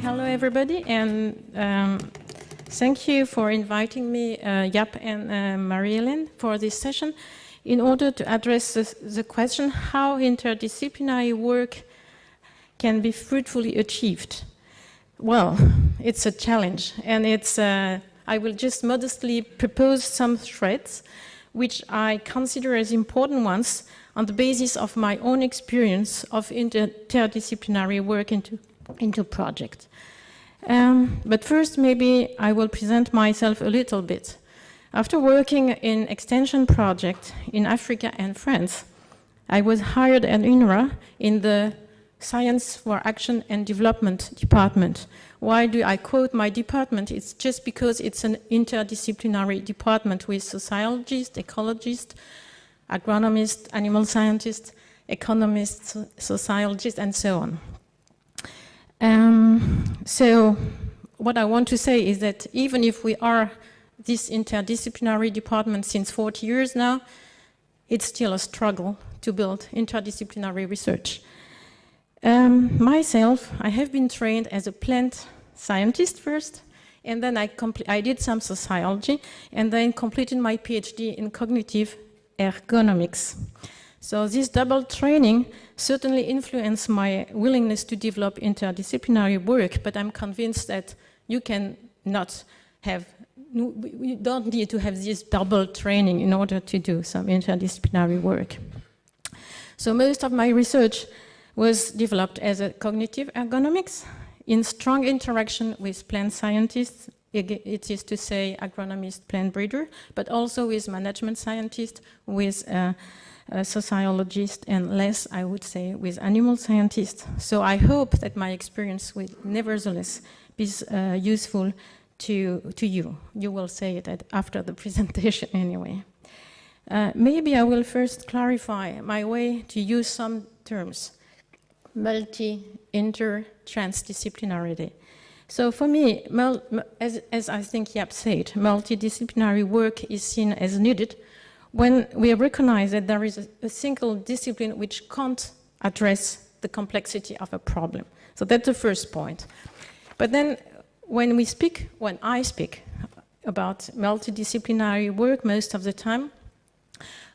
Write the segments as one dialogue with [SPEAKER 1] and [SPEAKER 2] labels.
[SPEAKER 1] Hello, everybody, and thank you for inviting me, Jaap and Marie-Hélène, for this session in order to address the question how interdisciplinary work can be fruitfully achieved. Well, it's a challenge, and I will just modestly propose some threads which I consider as important ones on the basis of my own experience of interdisciplinary work into projects. But first, maybe I will present myself a little bit. After working in extension project in Africa and France, I was hired at INRA in the Science for Action and Development department. Why do I quote my department? It's just because it's an interdisciplinary department with sociologists, ecologists, agronomists, animal scientists, economists, sociologists, and so on. So what I want to say is that even if we are this interdisciplinary department since 40 years now, it's still a struggle to build interdisciplinary research. Myself, I have been trained as a plant scientist first, and then I did some sociology, and then completed my PhD in cognitive ergonomics. So this double training certainly influenced my willingness to develop interdisciplinary work, but I'm convinced that you don't need to have this double training in order to do some interdisciplinary work. So most of my research was developed as a cognitive ergonomics in strong interaction with plant scientists, it is to say agronomist, plant breeder, but also with management scientists, with sociologists, and less, I would say, with animal scientists. So I hope that my experience will nevertheless be useful to you. You will say it after the presentation anyway. Maybe I will first clarify my way to use some terms. Multi, inter, transdisciplinarity. So for me, as I think Jaap said, multidisciplinary work is seen as needed when we recognize that there is a single discipline which can't address the complexity of a problem. So that's the first point. But then when I speak about multidisciplinary work most of the time,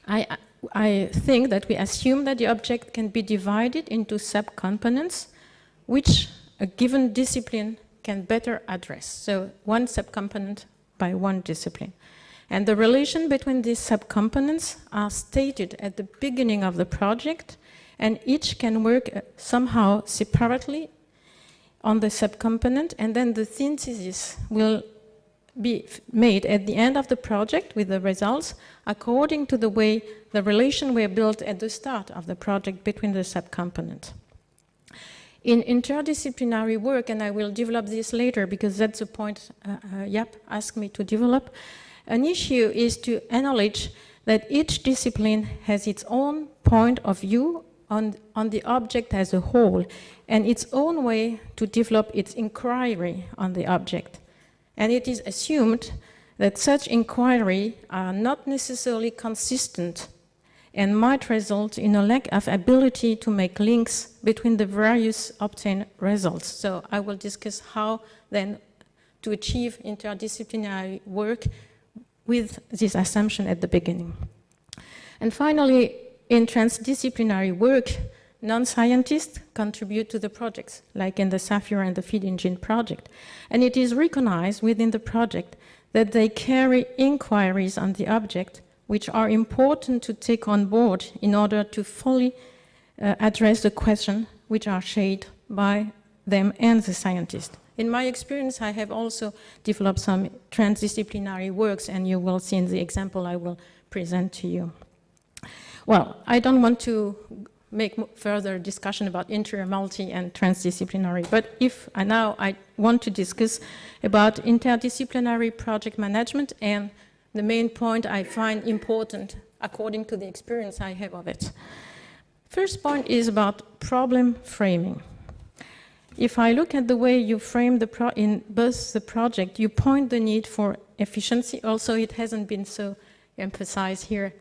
[SPEAKER 1] I think that we assume that the object can be divided into subcomponents which a given discipline can better address. So one subcomponent by one discipline. And the relation between these subcomponents are stated at the beginning of the project, and each can work somehow separately on the subcomponent, and then the synthesis will be made at the end of the project with the results according to the way the relation were built at the start of the project between the subcomponents. In interdisciplinary work, and I will develop this later because that's the point Jaap asked me to develop, an issue is to acknowledge that each discipline has its own point of view on the object as a whole and its own way to develop its inquiry on the object. And it is assumed that such inquiry are not necessarily consistent and might result in a lack of ability to make links between the various obtained results. So I will discuss how then to achieve interdisciplinary work with this assumption at the beginning. And finally, in transdisciplinary work, non-scientists contribute to the projects, like in the SAPHIR and the Feed Engine project. And it is recognized within the project that they carry inquiries on the object which are important to take on board in order to fully address the questions which are shared by them and the scientist. In my experience, I have also developed some transdisciplinary works, and you will see in the example I will present to you. Well, I don't want to make further discussion about inter, multi, and transdisciplinary, but now I want to discuss about interdisciplinary project management and the main point I find important according to the experience I have of it. First point is about problem framing. If I look at the way you frame in both the project, you point the need for efficiency. Also, it hasn't been so emphasized here,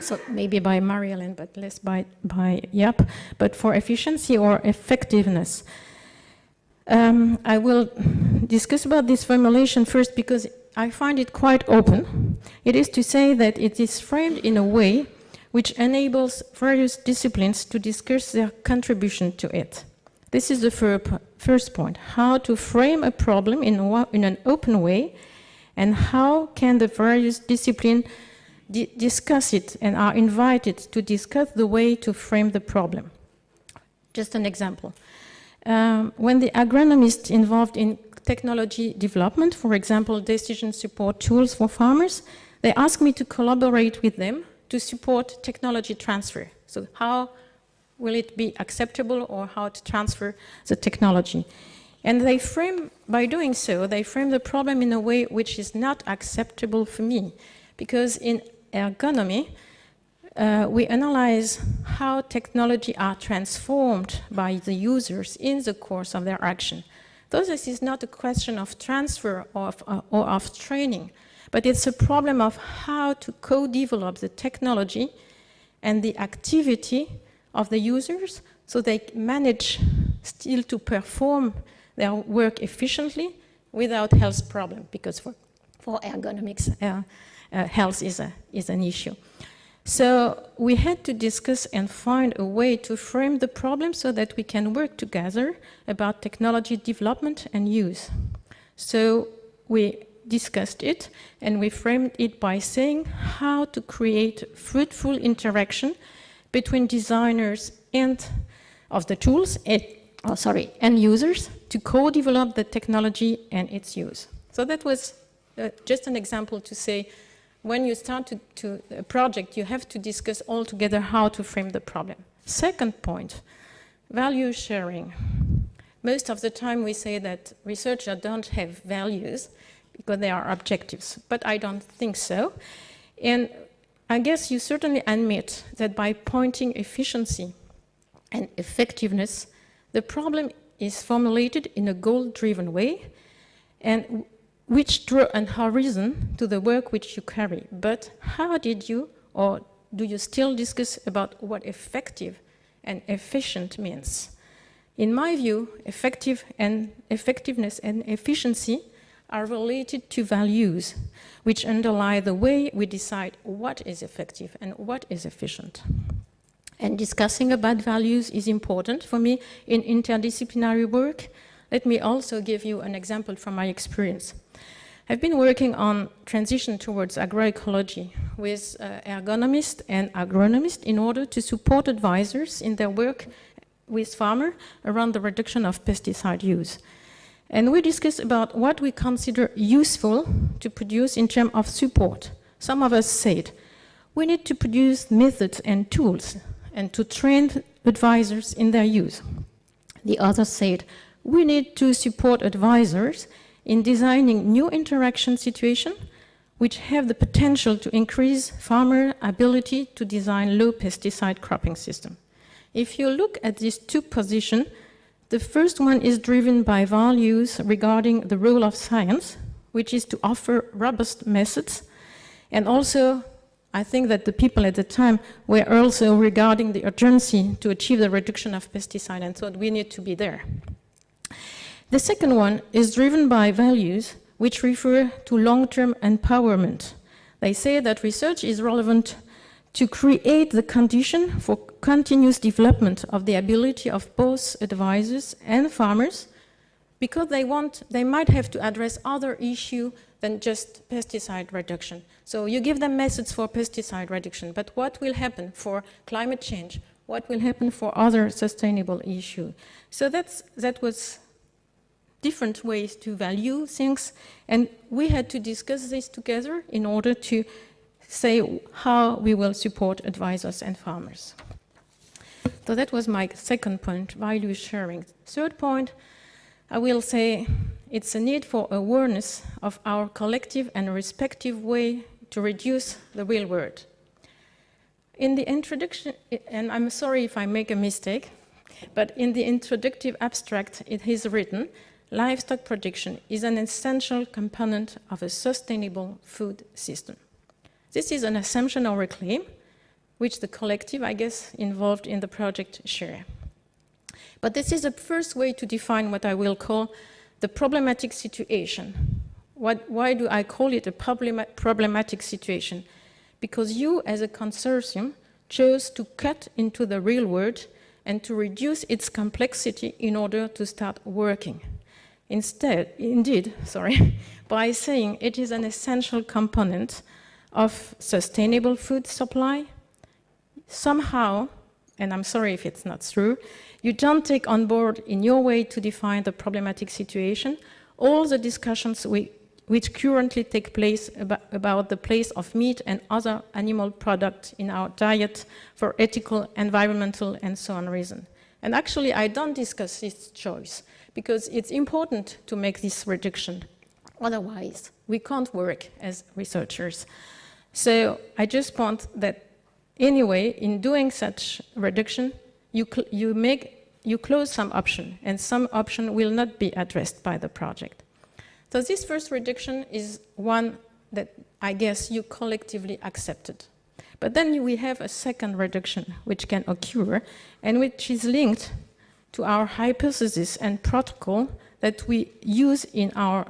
[SPEAKER 1] so maybe by Marie-Hélène, but less by Jaap, but for efficiency or effectiveness. I will discuss about this formulation first because I find it quite open. It is to say that it is framed in a way which enables various disciplines to discuss their contribution to it. This is the first point, how to frame a problem in an open way, and how can the various disciplines discuss it and are invited to discuss the way to frame the problem. Just an example. When the agronomists involved in technology development, for example, decision support tools for farmers, they asked me to collaborate with them to support technology transfer. So how will it be acceptable, or how to transfer the technology? And they frame, by doing so, they frame the problem in a way which is not acceptable for me. Because in ergonomy, we analyze how technology are transformed by the users in the course of their action. Thus, this is not a question of transfer or of training, but it's a problem of how to co-develop the technology and the activity of the users so they manage still to perform their work efficiently without health problem, because for ergonomics, health is an issue. So we had to discuss and find a way to frame the problem so that we can work together about technology development and use. So we discussed it, and we framed it by saying how to create fruitful interaction between designers and of the tools, and users to co-develop the technology and its use. So that was just an example to say, when you start a project, you have to discuss all together how to frame the problem. Second point, value sharing. Most of the time we say that researchers don't have values because they are objectives, but I don't think so. And I guess you certainly admit that by pointing efficiency and effectiveness, the problem is formulated in a goal-driven way, and which draw an horizon to the work which you carry. But how did you, or do you still discuss about what effective and efficient means? In my view, effectiveness and efficiency are related to values, which underlie the way we decide what is effective and what is efficient. And discussing about values is important for me in interdisciplinary work. Let me also give you an example from my experience. I've been working on transition towards agroecology with ergonomists and agronomists in order to support advisors in their work with farmers around the reduction of pesticide use. And we discussed about what we consider useful to produce in terms of support. Some of us said, we need to produce methods and tools and to train advisors in their use. The others said, we need to support advisors in designing new interaction situations which have the potential to increase farmer ability to design low pesticide cropping system. If you look at these two positions, the first one is driven by values regarding the role of science, which is to offer robust methods. And also, I think that the people at the time were also regarding the urgency to achieve the reduction of pesticide, and thought we need to be there. The second one is driven by values which refer to long-term empowerment. They say that research is relevant to create the condition for continuous development of the ability of both advisors and farmers, because they might have to address other issues than just pesticide reduction. So you give them methods for pesticide reduction, but what will happen for climate change? What will happen for other sustainable issues? So that was different ways to value things, and we had to discuss this together in order to say how we will support advisors and farmers. So that was my second point, value sharing. Third point, I will say it's a need for awareness of our collective and respective way to reduce the real world. In the introduction, and I'm sorry if I make a mistake, but in the introductive abstract it is written, livestock production is an essential component of a sustainable food system. This is an assumption or a claim, which the collective, I guess, involved in the project share. But this is the first way to define what I will call the problematic situation. Why do I call it a problematic situation? Because you, as a consortium, chose to cut into the real world and to reduce its complexity in order to start working. Indeed, by saying it is an essential component of sustainable food supply, somehow, and I'm sorry if it's not true, you don't take on board in your way to define the problematic situation all the discussions which currently take place about the place of meat and other animal products in our diet for ethical, environmental, and so on reasons. And actually, I don't discuss this choice because it's important to make this reduction. Otherwise, we can't work as researchers. So I just want that anyway, in doing such reduction, you close some option, and some option will not be addressed by the project. So this first reduction is one that I guess you collectively accepted. But then we have a second reduction which can occur and which is linked to our hypothesis and protocol that we use in our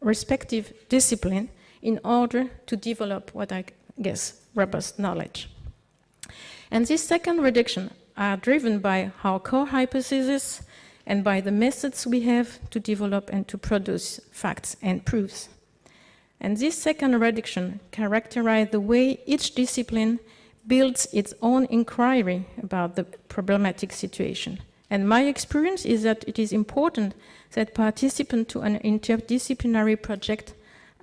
[SPEAKER 1] respective discipline in order to develop what I guess robust knowledge. And this second reduction are driven by our core hypothesis and by the methods we have to develop and to produce facts and proofs. And this second reduction characterizes the way each discipline builds its own inquiry about the problematic situation. And my experience is that it is important that participants to an interdisciplinary project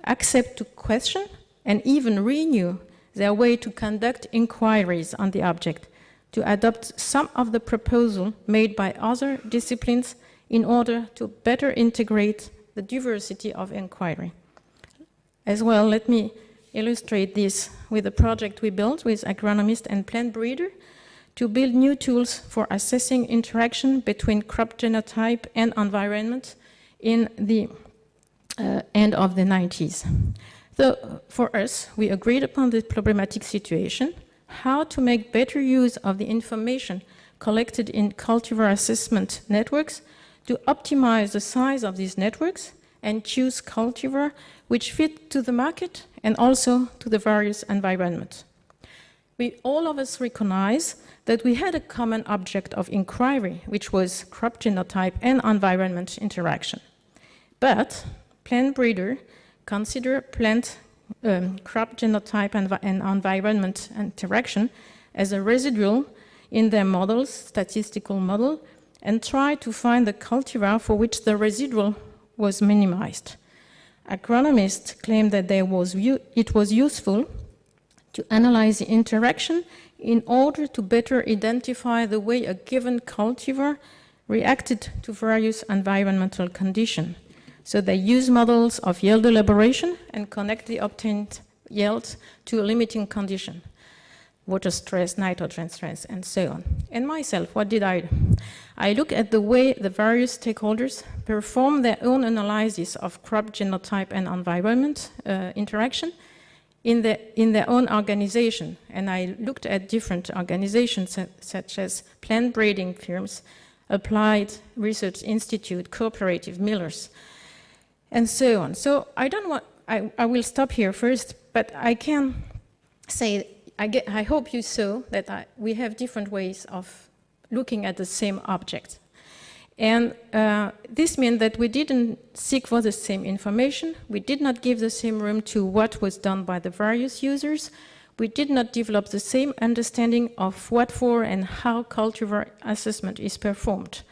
[SPEAKER 1] accept to question and even renew their way to conduct inquiries on the object, to adopt some of the proposals made by other disciplines in order to better integrate the diversity of inquiry. As well, let me illustrate this with a project we built with agronomists and plant breeders to build new tools for assessing interaction between crop genotype and environment in the end of the 90s. So for us, we agreed upon the problematic situation, how to make better use of the information collected in cultivar assessment networks to optimize the size of these networks and choose cultivar which fit to the market and also to the various environments. All of us recognize that we had a common object of inquiry, which was crop genotype and environment interaction. But plant breeders consider plant crop genotype and environment interaction as a residual in their models, statistical model, and try to find the cultivar for which the residual was minimized. Agronomists claim that it was useful to analyze the interaction in order to better identify the way a given cultivar reacted to various environmental conditions. So they use models of yield elaboration and connect the obtained yield to a limiting condition, water stress, nitrogen stress, and so on. And myself, what did I do? I look at the way the various stakeholders perform their own analysis of crop genotype and environment interaction in their own organization. And I looked at different organizations such as plant breeding firms, Applied Research Institute, Cooperative Millers, and so on. So I will stop here first, but I can say, I hope you saw that we have different ways of looking at the same object. And this means that we didn't seek for the same information, we did not give the same room to what was done by the various users, we did not develop the same understanding of what for and how cultivar assessment is performed.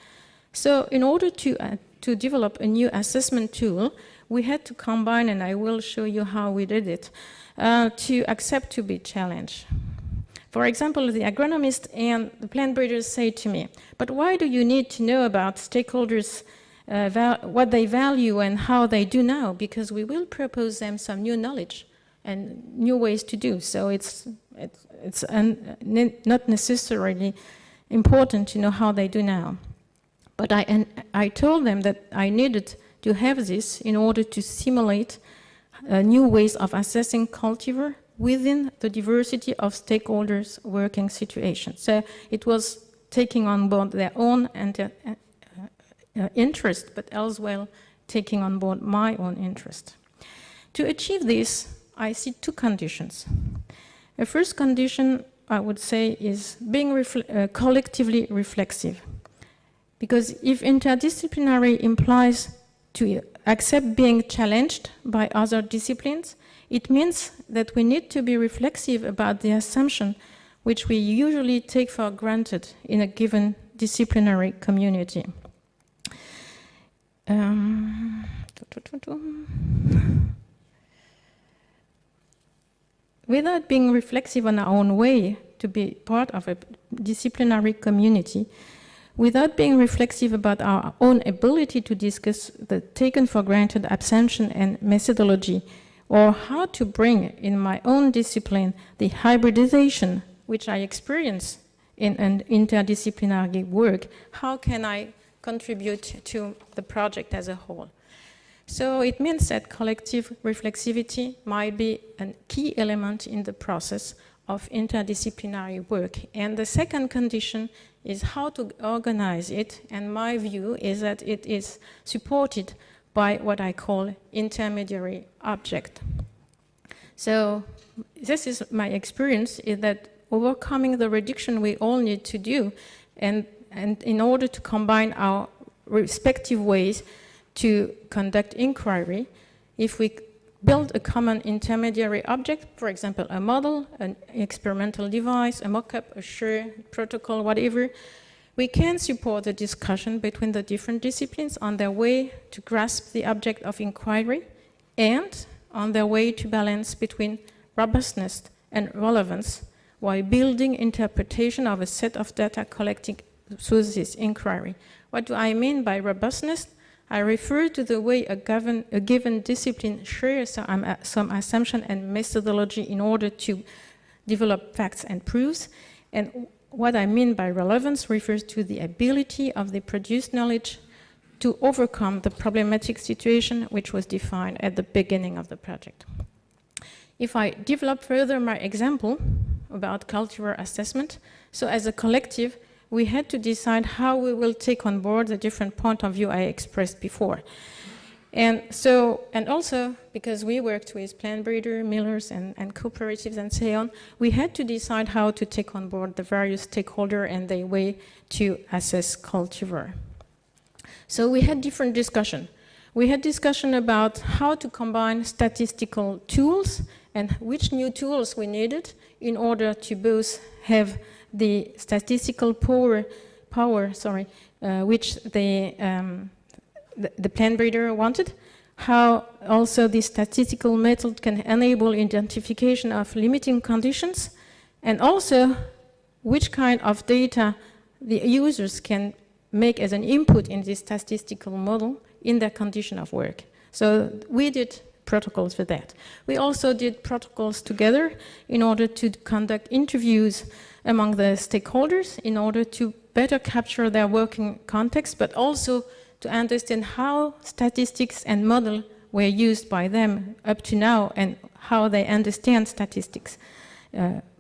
[SPEAKER 1] So in order to develop a new assessment tool, we had to combine, and I will show you how we did it, to accept to be challenged. For example, the agronomist and the plant breeders say to me, but why do you need to know about stakeholders, what they value and how they do now? Because we will propose them some new knowledge and new ways to do. So it's not necessarily important to know how they do now. But I told them that I needed to have this in order to simulate new ways of assessing cultivar within the diversity of stakeholders' working situation. So it was taking on board their own interest, but as well taking on board my own interest. To achieve this, I see two conditions. The first condition, I would say, is being collectively reflexive. Because if interdisciplinary implies to accept being challenged by other disciplines, it means that we need to be reflexive about the assumption which we usually take for granted in a given disciplinary community. Without being reflexive on our own way to be part of a disciplinary community, without being reflexive about our own ability to discuss the taken for granted assumption and methodology, or how to bring in my own discipline the hybridization which I experience in an interdisciplinary work, how can I contribute to the project as a whole? So it means that collective reflexivity might be a key element in the process of interdisciplinary work. And the second condition is how to organize it, and my view is that it is supported by what I call intermediary object. So this is my experience, is that overcoming the reduction we all need to do, and in order to combine our respective ways to conduct inquiry, if we build a common intermediary object, for example, a model, an experimental device, a mock-up, a SAPHIR protocol, whatever, we can support the discussion between the different disciplines on their way to grasp the object of inquiry and on their way to balance between robustness and relevance while building interpretation of a set of data collected through this inquiry. What do I mean by robustness? I refer to the way a given discipline shares some assumption and methodology in order to develop facts and proofs. And what I mean by relevance refers to the ability of the produced knowledge to overcome the problematic situation which was defined at the beginning of the project. If I develop further my example about cultural assessment, so as a collective, we had to decide how we will take on board the different point of view I expressed before. And also, because we worked with plant breeders, millers, and cooperatives and so on, we had to decide how to take on board the various stakeholders and their way to assess cultivar. So we had different discussion. We had discussion about how to combine statistical tools and which new tools we needed in order to both have the statistical power, which the plant breeder wanted, how also the statistical method can enable identification of limiting conditions, and also which kind of data the users can make as an input in this statistical model in their condition of work. So we did protocols for that. We also did protocols together in order to conduct interviews among the stakeholders in order to better capture their working context, but also to understand how statistics and model were used by them up to now and how they understand statistics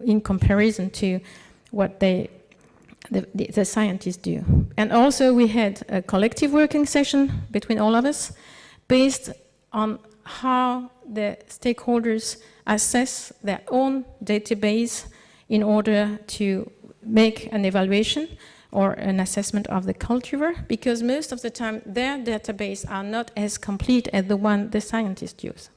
[SPEAKER 1] in comparison to what the scientists do. And also we had a collective working session between all of us based on how the stakeholders assess their own database in order to make an evaluation or an assessment of the cultivar, because most of the time their database are not as complete as the one the scientists use.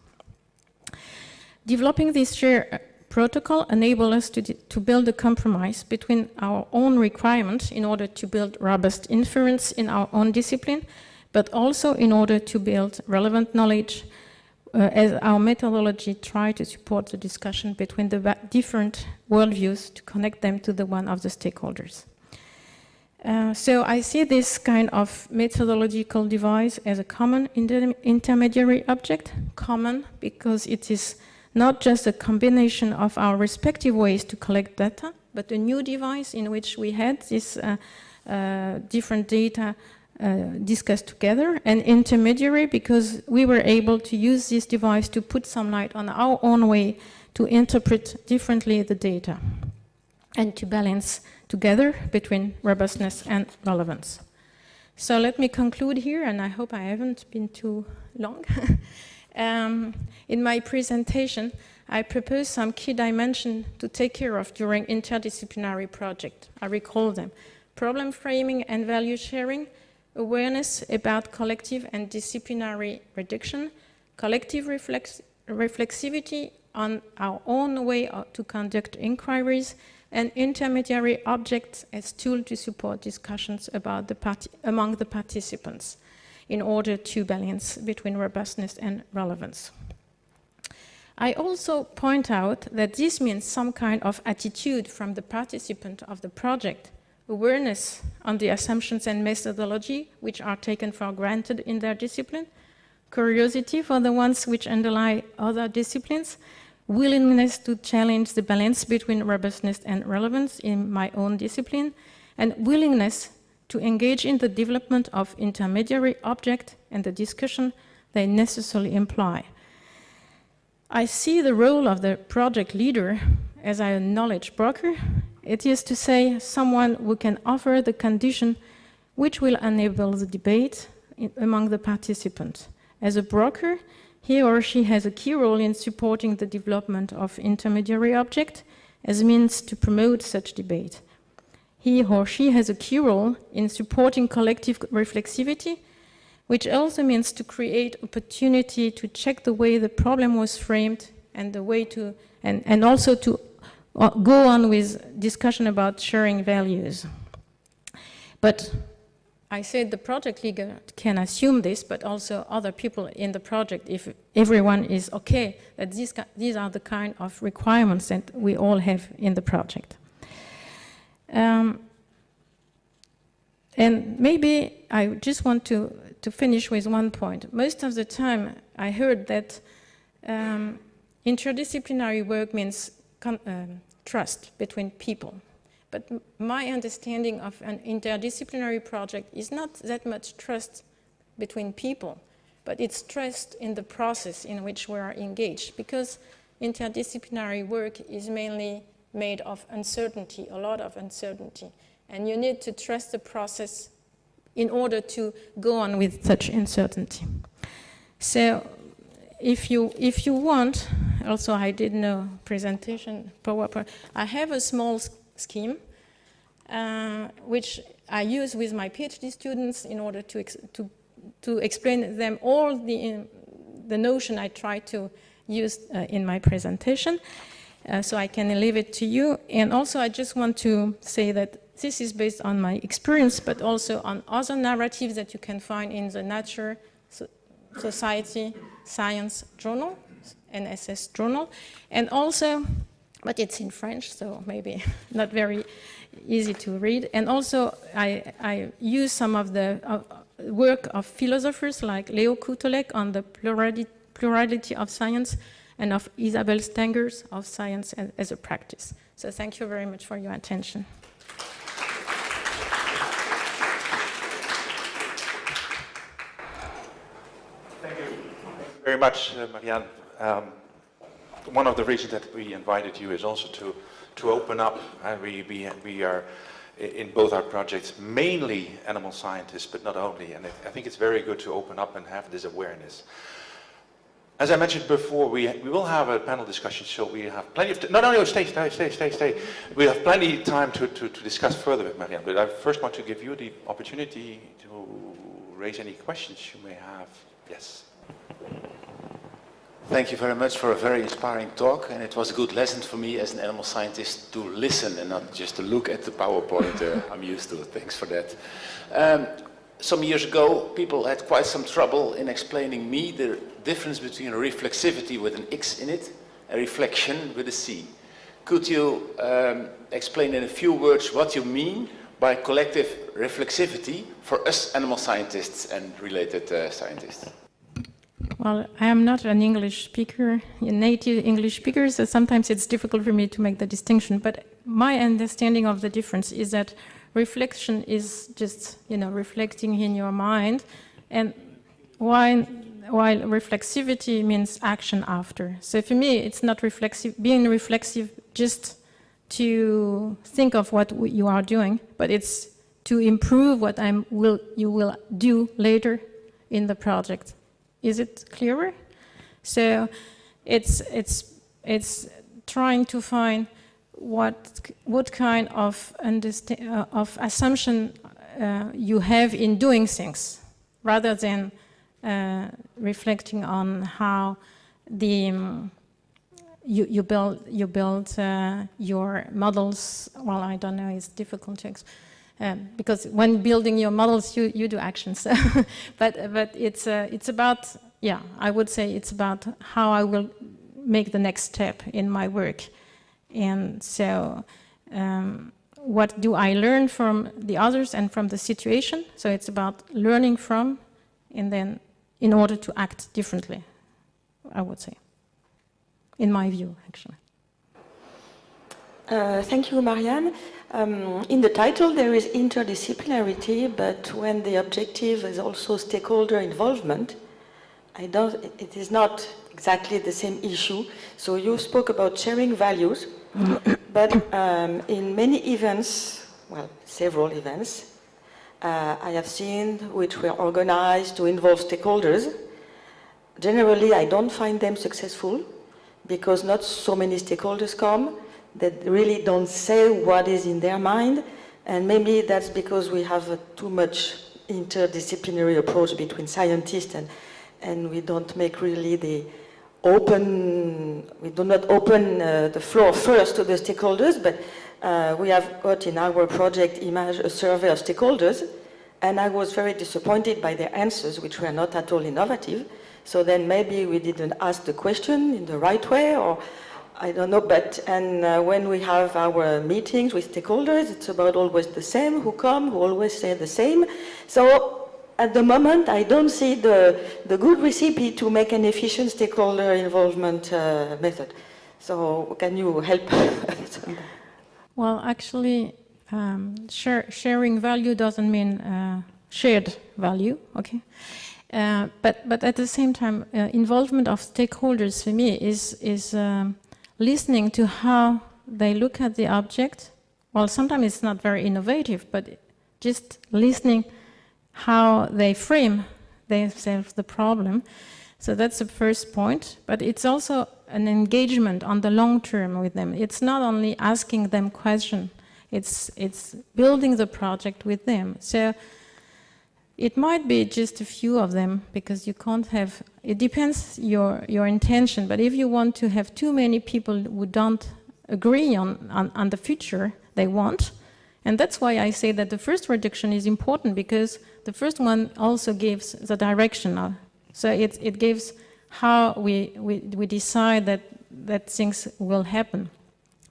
[SPEAKER 1] Developing this shared protocol enables us to build a compromise between our own requirements in order to build robust inference in our own discipline, but also in order to build relevant knowledge as our methodology tries to support the discussion between the different worldviews to connect them to the one of the stakeholders. So I see this kind of methodological device as a common intermediary object, common because it is not just a combination of our respective ways to collect data, but a new device in which we had this different data discussed together, and intermediary because we were able to use this device to put some light on our own way to interpret differently the data. and to balance together between robustness and relevance. So let me conclude here, and I hope I haven't been too long. In my presentation, I propose some key dimensions to take care of during interdisciplinary project. I recall them: problem framing and value sharing, awareness about collective and disciplinary reduction, collective reflexivity on our own way to conduct inquiries, and intermediary objects as tool to support discussions about among the participants in order to balance between robustness and relevance. I also point out that this means some kind of attitude from the participant of the project, awareness on the assumptions and methodology which are taken for granted in their discipline, curiosity for the ones which underlie other disciplines, willingness to challenge the balance between robustness and relevance in my own discipline, and willingness to engage in the development of intermediary objects and the discussion they necessarily imply. I see the role of the project leader as a knowledge broker. It is to say, someone who can offer the condition which will enable the debate among the participants. As a broker, he or she has a key role in supporting the development of intermediary objects as means to promote such debate. He or she has a key role in supporting collective reflexivity, which also means to create opportunity to check the way the problem was framed and the way to, and also to go on with discussion about sharing values. But I said the project leader can assume this, but also other people in the project, if everyone is okay, that these are the kind of requirements that we all have in the project. And maybe I just want to finish with one point. Most of the time I heard that interdisciplinary work means trust between people. But my understanding of an interdisciplinary project is not that much trust between people, but it's trust in the process in which we are engaged, because interdisciplinary work is mainly made of uncertainty, a lot of uncertainty, and you need to trust the process in order to go on with such uncertainty. So if you want, also I did no presentation, PowerPoint, I have a small scheme, which I use with my PhD students in order to explain them all the notion I try to use in my presentation. So I can leave it to you. And also I just want to say that this is based on my experience, but also on other narratives that you can find in the Nature, Society, Science Journal, NSS Journal, and also, but it's in French, so maybe not very easy to read. And also, I use some of the work of philosophers like Leo Kutelek on the plurality of science, and of Isabel Stengers of science as a practice. So thank you very much for your attention.
[SPEAKER 2] Thank you very much, Marianne. One of the reasons that we invited you is also to open up. We are in both our projects mainly animal scientists, but not only. And I think it's very good to open up and have this awareness. As I mentioned before, we will have a panel discussion, so we have plenty of no, stay. We have plenty of time to discuss further with Marianne, but I first want to give you the opportunity to raise any questions you may have. Yes.
[SPEAKER 3] Thank you very much for a very inspiring talk, and it was a good lesson for me as an animal scientist to listen and not just to look at the PowerPoint. I'm used to it. Thanks for that. Some years ago, people had quite some trouble in explaining me the difference between a reflexivity with an X in it, a reflection with a C. Could you explain in a few words what you mean by collective reflexivity for us animal scientists and related scientists?
[SPEAKER 1] Well, I am not an English speaker, a native English speaker, so sometimes it's difficult for me to make the distinction. But my understanding of the difference is that reflection is just, reflecting in your mind, and while reflexivity means action after. So for me, it's not being reflexive just to think of what you are doing, but it's to improve what you will do later in the project. Is it clearer? So it's trying to find what kind of assumption you have in doing things, rather than reflecting on how you build your models. Well, I don't know, it's difficult to because when building your models, you do actions. but it's about, yeah, I would say it's about how I will make the next step in my work. And so what do I learn from the others and from the situation? So it's about learning from, and then in order to act differently, I would say, in my view, actually.
[SPEAKER 4] Thank you, Marianne. In the title there is interdisciplinarity, but when the objective is also stakeholder involvement, it is not exactly the same issue. So you spoke about sharing values, but in many events, well, several events, I have seen which were organized to involve stakeholders. Generally, I don't find them successful because not so many stakeholders come that really don't say what is in their mind, and maybe that's because we have a too much interdisciplinary approach between scientists, and we don't make really we do not open the floor first to the stakeholders, but we have got in our project IMAGE a survey of stakeholders, and I was very disappointed by their answers, which were not at all innovative. So then maybe we didn't ask the question in the right way, or I don't know, and when we have our meetings with stakeholders, it's about always the same, who always say the same. So at the moment, I don't see the good recipe to make an efficient stakeholder involvement method. So can you help?
[SPEAKER 1] Well, actually, sharing value doesn't mean shared value, okay? But at the same time, involvement of stakeholders for me is listening to how they look at the object. Well, sometimes it's not very innovative, but just listening how they frame themselves the problem. So that's the first point, but it's also an engagement on the long term with them. It's not only asking them questions, it's building the project with them. So it might be just a few of them, because you can't have, it depends your intention, but if you want to have too many people who don't agree on the future they want, and that's why I say that the first reduction is important, because the first one also gives the direction. So it gives how we decide that things will happen.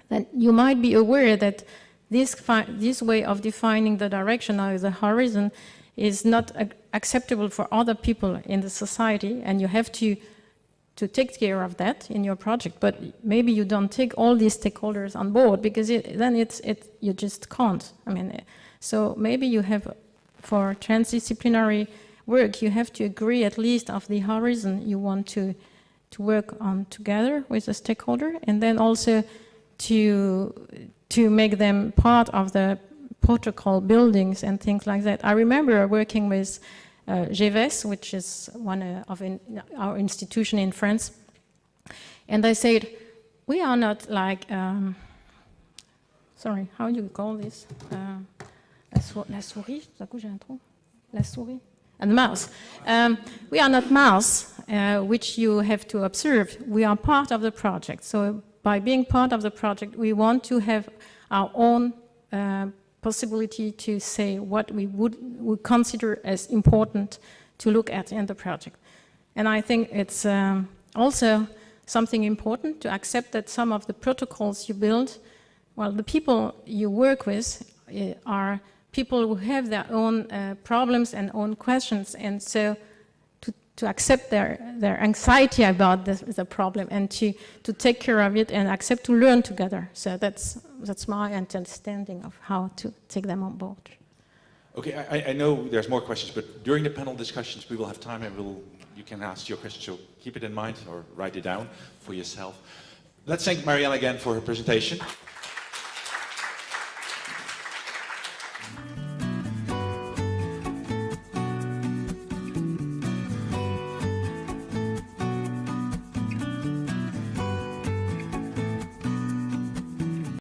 [SPEAKER 1] Then you might be aware that this way of defining the direction or the horizon is not acceptable for other people in the society, and you have to take care of that in your project. But maybe you don't take all these stakeholders on board, because then you just can't. I mean, so maybe you have, for transdisciplinary work, you have to agree at least of the horizon you want to work on together with the stakeholder, and then also to make them part of the protocol buildings and things like that. I remember working with GEVES, which is one of our institution in France, and I said, we are not like, sorry, how do you call this? La souris, la souris? And the mouse. We are not mouse, which you have to observe. We are part of the project. So by being part of the project, we want to have our own possibility to say what we would consider as important to look at in the project. And I think it's also something important to accept that some of the protocols you build, well, the people you work with are people who have their own problems and own questions, and so to accept their anxiety about the problem and to take care of it and accept to learn together. So that's my understanding of how to take them on board.
[SPEAKER 2] Okay, I know there's more questions, but during the panel discussions we will have time, and you can ask your questions, so keep it in mind or write it down for yourself. Let's thank Marianne again for her presentation.